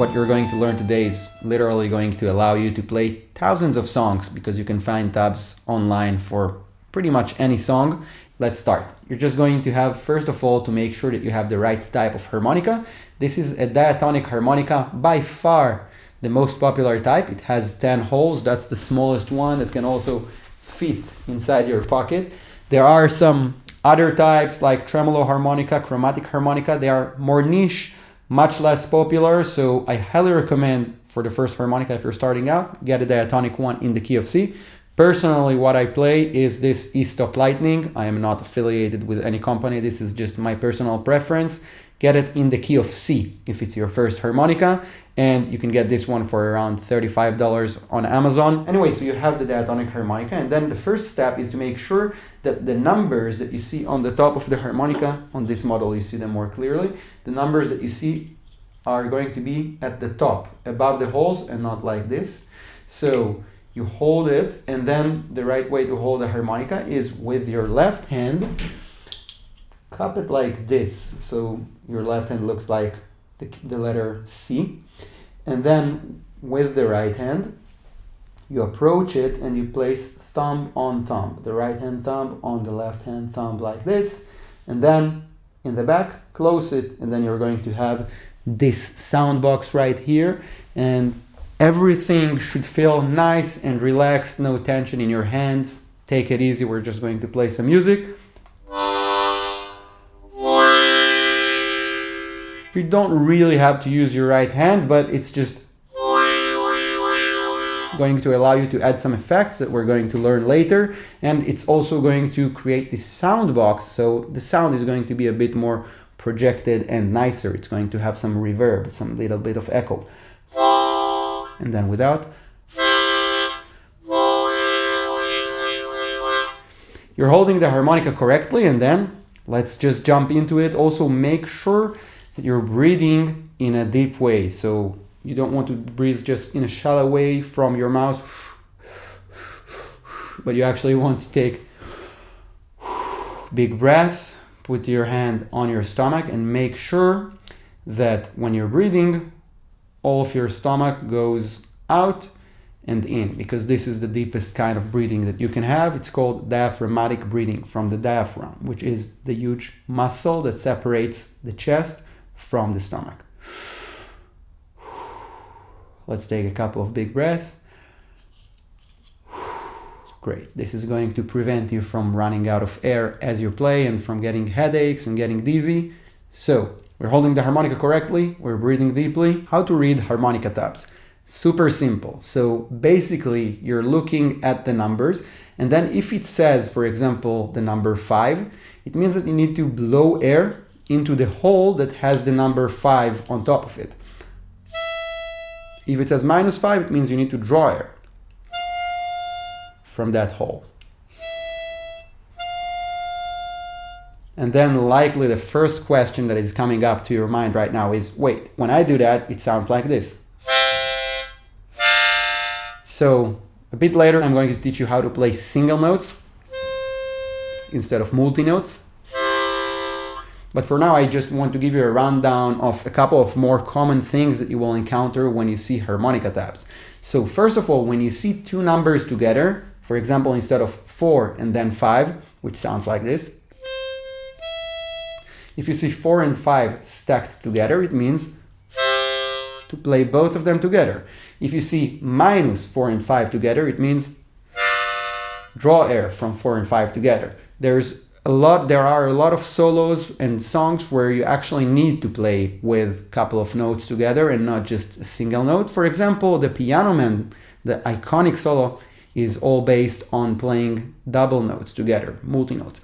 what you're going to learn today is literally going to allow you to play thousands of songs, because you can find tabs online for pretty much any song. Let's start. You're just going to have, first of all, to make sure that you have the right type of harmonica. This is a diatonic harmonica, by far the most popular type. It has 10 holes. That's the smallest one that can also fit inside your pocket. There are some other types like tremolo harmonica, chromatic harmonica. They are more niche, much less popular, so I highly recommend for the first harmonica, if you're starting out, get a diatonic one in the key of C. Personally, what I play is this E-Stop Lightning. I am not affiliated with any company. This is just my personal preference. Get it in the key of C if it's your first harmonica, and you can get this one for around $35 on Amazon. Anyway, so you have the diatonic harmonica, and then the first step is to make sure that the numbers that you see on the top of the harmonica, on this model you see them more clearly, the numbers that you see are going to be at the top, above the holes, and not like this. So you hold it, and then the right way to hold the harmonica is with your left hand. Cup it like this, so your left hand looks like the letter C. And then with the right hand, you approach it and you place thumb on thumb. The right hand thumb on the left hand thumb like this. And then in the back, close it, and then you're going to have this sound box right here. And everything should feel nice and relaxed, no tension in your hands. Take it easy, we're just going to play some music. You don't really have to use your right hand, but it's just going to allow you to add some effects that we're going to learn later. And it's also going to create this sound box, so the sound is going to be a bit more projected and nicer. It's going to have some reverb, some little bit of echo. And then without. You're holding the harmonica correctly, and then let's just jump into it. Also make sure that you're breathing in a deep way. So you don't want to breathe just in a shallow way from your mouth, but you actually want to take big breath, put your hand on your stomach, and make sure that when you're breathing, all of your stomach goes out and in, because this is the deepest kind of breathing that you can have. It's called diaphragmatic breathing, from the diaphragm, which is the huge muscle that separates the chest from the stomach. Let's take a couple of big breaths. Great. This is going to prevent you from running out of air as you play and from getting headaches and getting dizzy. So we're holding the harmonica correctly, we're breathing deeply. How to read harmonica tabs? Super simple. So basically you're looking at the numbers, and then if it says, for example, the number 5, it means that you need to blow air into the hole that has the number 5 on top of it. If it says -5, it means you need to draw air from that hole. And then likely the first question that is coming up to your mind right now is, wait, when I do that, it sounds like this. So a bit later, I'm going to teach you how to play single notes instead of multi-notes. But for now, I just want to give you a rundown of a couple of more common things that you will encounter when you see harmonica tabs. So first of all, when you see two numbers together, for example, instead of 4 and then 5, which sounds like this. If you see 4 and 5 stacked together, it means to play both of them together. If you see -4 and 5 together, it means draw air from 4 and 5 together. There are a lot of solos and songs where you actually need to play with a couple of notes together and not just a single note. For example, the Piano Man, the iconic solo, is all based on playing double notes together, multi-notes.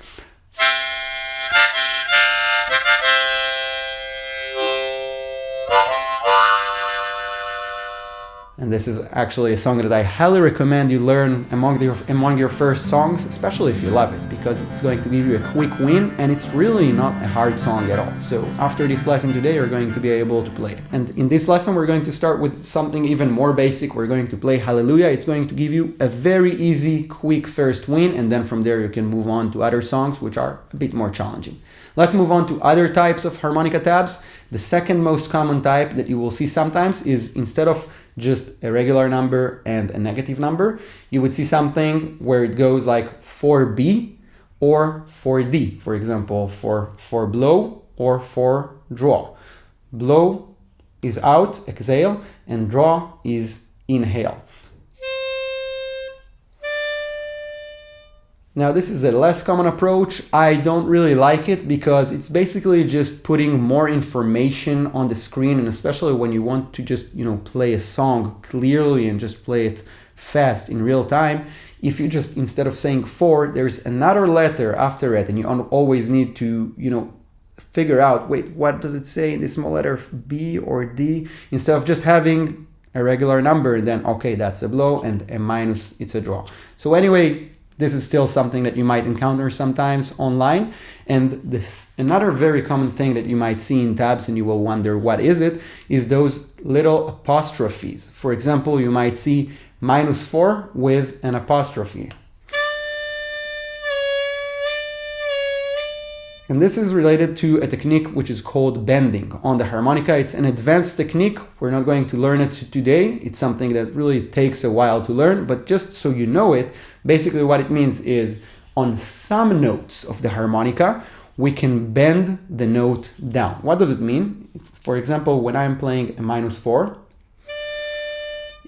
And And this is actually a song that I highly recommend you learn among your first songs, especially if you love it, because it's going to give you a quick win, and it's really not a hard song at all. So after this lesson today, you're going to be able to play it. And in this lesson, we're going to start with something even more basic. We're going to play Hallelujah. It's going to give you a very easy, quick first win, and then from there you can move on to other songs which are a bit more challenging. Let's move on to other types of harmonica tabs. The second most common type that you will see sometimes is, instead of just a regular number and a negative number, you would see something where it goes like 4B or 4D. For example, for blow or for draw. Blow is out, exhale, and draw is inhale. Now, this is a less common approach. I don't really like it because it's basically just putting more information on the screen, and especially when you want to just, play a song clearly and just play it fast in real time. If you just, instead of saying 4, there's another letter after it, and you always need to, figure out, wait, what does it say in this small letter, B or D? Instead of just having a regular number, then okay, that's a blow, and a minus, it's a draw. So anyway, this is still something that you might encounter sometimes online. And another very common thing that you might see in tabs, and you will wonder what is it, is those little apostrophes. For example, you might see -4 with an apostrophe. And this is related to a technique which is called bending on the harmonica. It's an advanced technique. We're not going to learn it today. It's something that really takes a while to learn, but just so you know it, basically what it means is, on some notes of the harmonica, we can bend the note down. What does it mean? For example, when I'm playing a -4,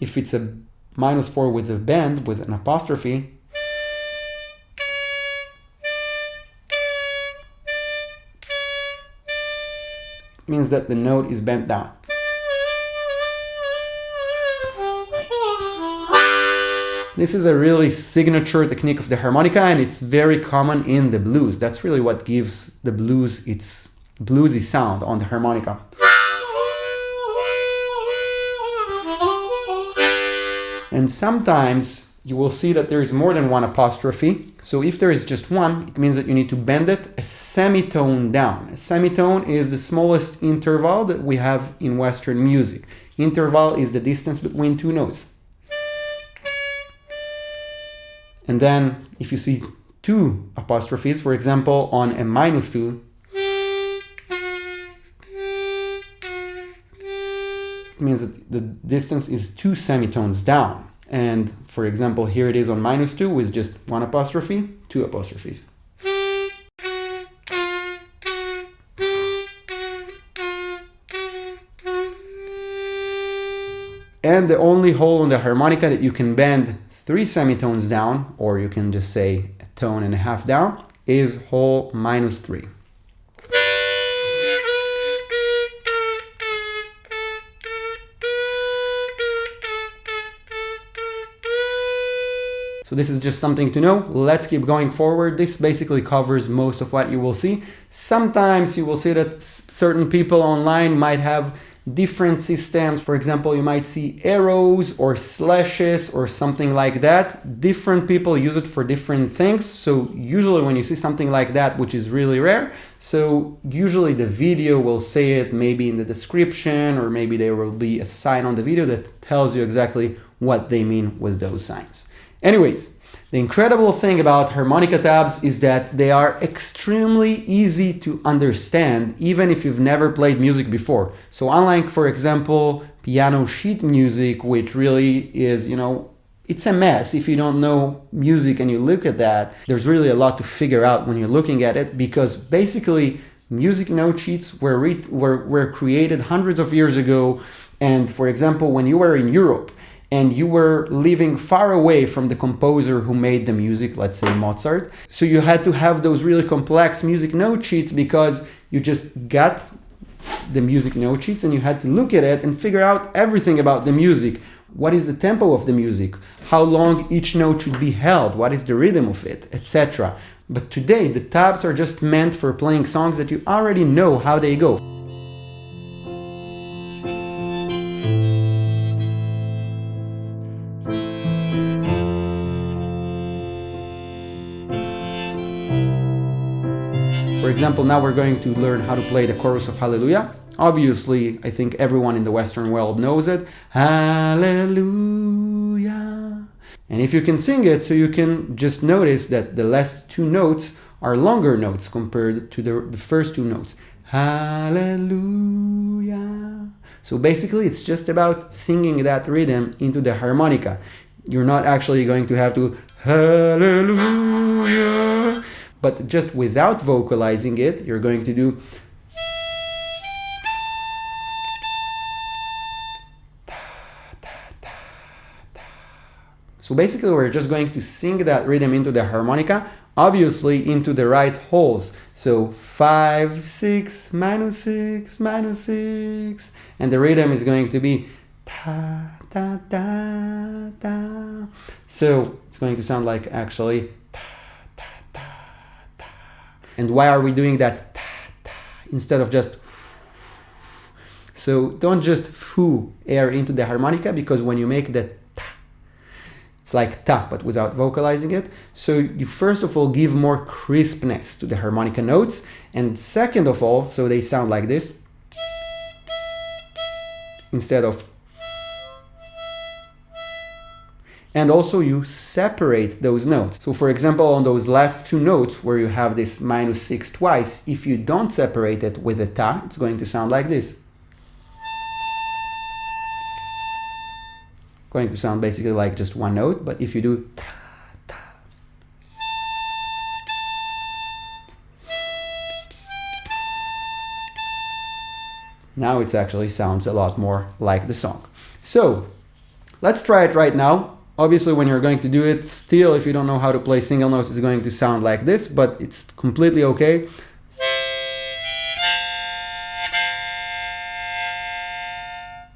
if it's a -4 with a bend, with an apostrophe, means that the note is bent down. This is a really signature technique of the harmonica, and it's very common in the blues. That's really what gives the blues its bluesy sound on the harmonica. And sometimes you will see that there is more than one apostrophe. So if there is just one, it means that you need to bend it a semitone down. A semitone is the smallest interval that we have in Western music. Interval is the distance between two notes. And then if you see two apostrophes, for example, on a -2, it means that the distance is 2 semitones down. And for example, here it is on -2 with just one apostrophe, two apostrophes. And the only hole on the harmonica that you can bend 3 semitones down, or you can just say a tone and a half down, is hole -3. So this is just something to know. Let's keep going forward. This basically covers most of what you will see. Sometimes you will see that certain people online might have different systems. For example, you might see arrows or slashes or something like that. Different people use it for different things. So usually when you see something like that, which is really rare, so usually the video will say it maybe in the description, or maybe there will be a sign on the video that tells you exactly what they mean with those signs. Anyways, the incredible thing about harmonica tabs is that they are extremely easy to understand, even if you've never played music before. So unlike, for example, piano sheet music, which really is, it's a mess if you don't know music and you look at that. There's really a lot to figure out when you're looking at it, because basically music note sheets were created hundreds of years ago. And for example, when you were in Europe, and you were living far away from the composer who made the music, let's say Mozart. So you had to have those really complex music note sheets, because you just got the music note sheets and you had to look at it and figure out everything about the music. What is the tempo of the music? How long each note should be held? What is the rhythm of it? Etc. But today, the tabs are just meant for playing songs that you already know how they go. example, now we're going to learn how to play the chorus of Hallelujah. Obviously, I think everyone in the Western world knows it. Hallelujah. And if you can sing it, so you can just notice that the last two notes are longer notes compared to the first two notes. Hallelujah. So basically, it's just about singing that rhythm into the harmonica. You're not actually going to have to hallelujah, but just without vocalizing it, you're going to do So basically, we're just going to sing that rhythm into the harmonica, obviously into the right holes. So 5, 6, minus 6, minus 6. And the rhythm is going to be ta, ta, ta, ta. So it's going to sound like actually ta, ta, ta, ta. And why are we doing that ta, ta, instead of just so don't just foo air into the harmonica, because when you make that it's like ta, but without vocalizing it. So you first of all give more crispness to the harmonica notes, and second of all, so they sound like this instead of. And also you separate those notes. So for example, on those last two notes where you have this minus 6 twice, if you don't separate it with a ta, it's going to sound like this. Going to sound basically like just one note, but if you do ta, ta, now it actually sounds a lot more like the song. So let's try it right now. Obviously, when you're going to do it, still, if you don't know how to play single notes, it's going to sound like this, but it's completely okay.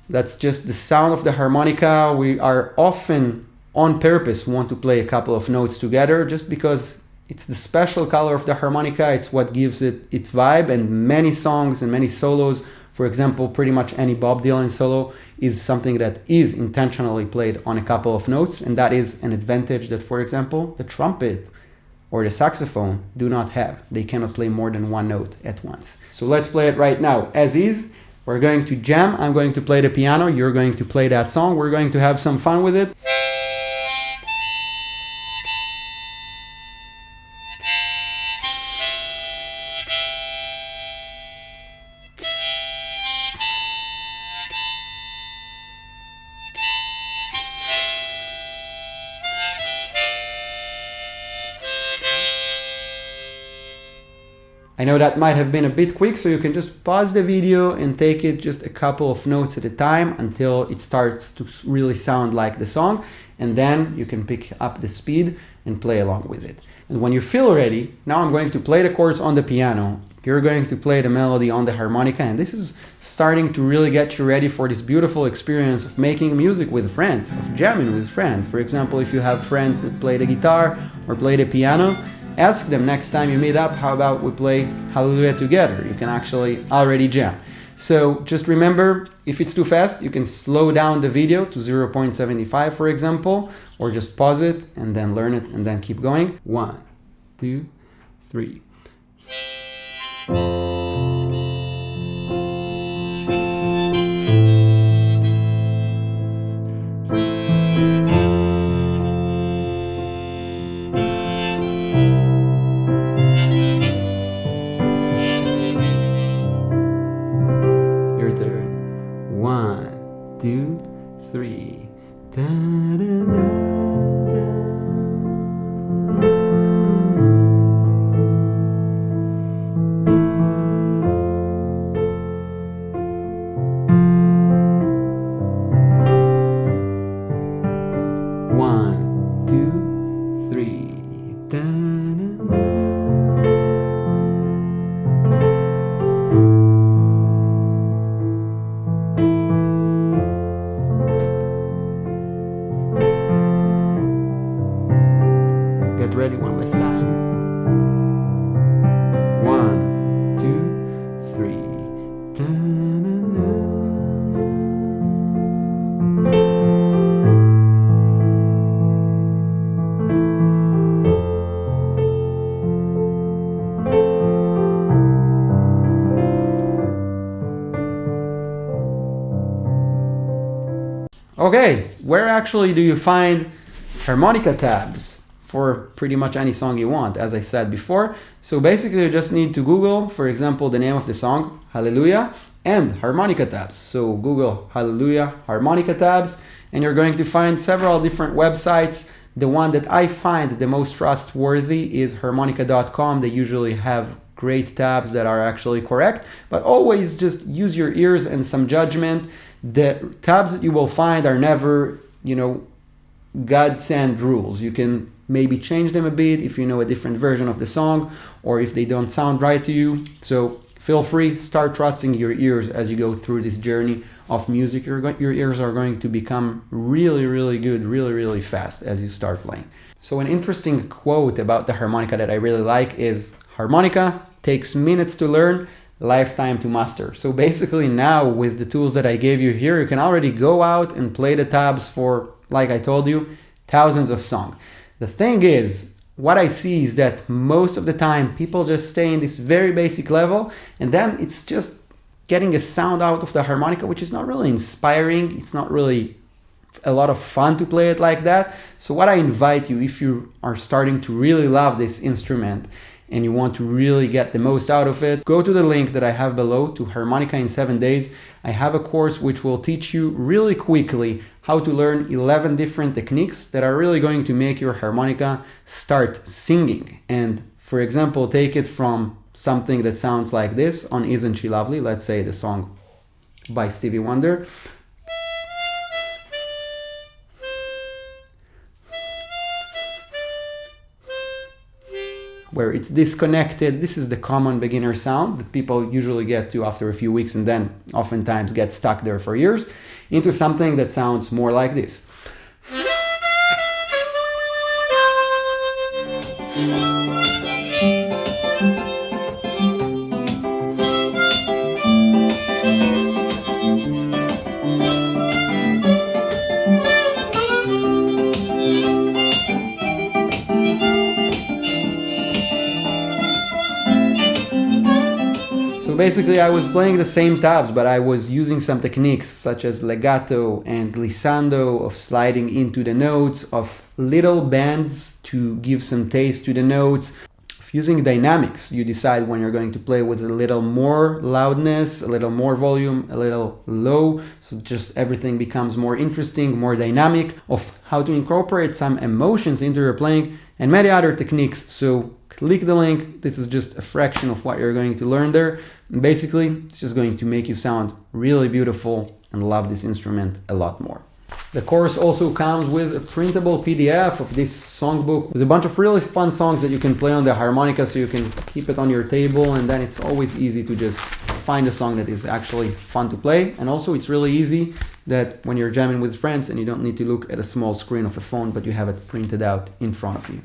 That's just the sound of the harmonica. We are often on purpose want to play a couple of notes together just because it's the special color of the harmonica. It's what gives it its vibe, and many songs and many solos, for example, pretty much any Bob Dylan solo is something that is intentionally played on a couple of notes, and that is an advantage that, for example, the trumpet or the saxophone do not have. They cannot play more than one note at once. So let's play it right now as is. We're going to jam. I'm going to play the piano. You're going to play that song. We're going to have some fun with it. I know that might have been a bit quick, so you can just pause the video and take it just a couple of notes at a time until it starts to really sound like the song, and then you can pick up the speed and play along with it. And when you feel ready, now I'm going to play the chords on the piano. You're going to play the melody on the harmonica, and this is starting to really get you ready for this beautiful experience of making music with friends, of jamming with friends. For example, if you have friends that play the guitar or play the piano, ask them next time you meet up, how about we play Hallelujah together? You can actually already jam. So just remember, if it's too fast, you can slow down the video to 0.75, for example, or just pause it and then learn it and then keep going. 1, 2, 3. Your turn. 1, 2, 3. Da, da, da, da. 1, 2, 3. Da, da, da. Okay, where actually do you find harmonica tabs for pretty much any song you want, as I said before? So basically you just need to Google, for example, the name of the song, Hallelujah, and harmonica tabs. So Google Hallelujah harmonica tabs, and you're going to find several different websites. The one that I find the most trustworthy is harmonica.com. They usually have great tabs that are actually correct, but always just use your ears and some judgment. The tabs that you will find are never, godsend rules. You can maybe change them a bit if you know a different version of the song or if they don't sound right to you. So feel free, start trusting your ears as you go through this journey of music. Your ears are going to become really, really good, really, really fast as you start playing. So an interesting quote about the harmonica that I really like is, harmonica takes minutes to learn, lifetime to master. So basically now with the tools that I gave you here, you can already go out and play the tabs for, like I told you, thousands of songs. The thing is, what I see is that most of the time people just stay in this very basic level, and then it's just getting a sound out of the harmonica which is not really inspiring. It's not really a lot of fun to play it like that. So what I invite you, if you are starting to really love this instrument and you want to really get the most out of it, go to the link that I have below to Harmonica in 7 days. I have a course which will teach you really quickly how to learn 11 different techniques that are really going to make your harmonica start singing. And for example, take it from something that sounds like this on Isn't She Lovely? Let's say the song by Stevie Wonder. Where it's disconnected. This is the common beginner sound that people usually get to after a few weeks and then oftentimes get stuck there for years, into something that sounds more like this. Basically, I was playing the same tabs, but I was using some techniques such as legato and glissando, of sliding into the notes, of little bends to give some taste to the notes, of using dynamics. You decide when you're going to play with a little more loudness, a little more volume, a little low, so just everything becomes more interesting, more dynamic, of how to incorporate some emotions into your playing, and many other techniques. So click the link. This is just a fraction of what you're going to learn there. And basically, it's just going to make you sound really beautiful and love this instrument a lot more. The course also comes with a printable PDF of this songbook with a bunch of really fun songs that you can play on the harmonica, so you can keep it on your table, and then it's always easy to just find a song that is actually fun to play. And also it's really easy that when you're jamming with friends and you don't need to look at a small screen of a phone, but you have it printed out in front of you.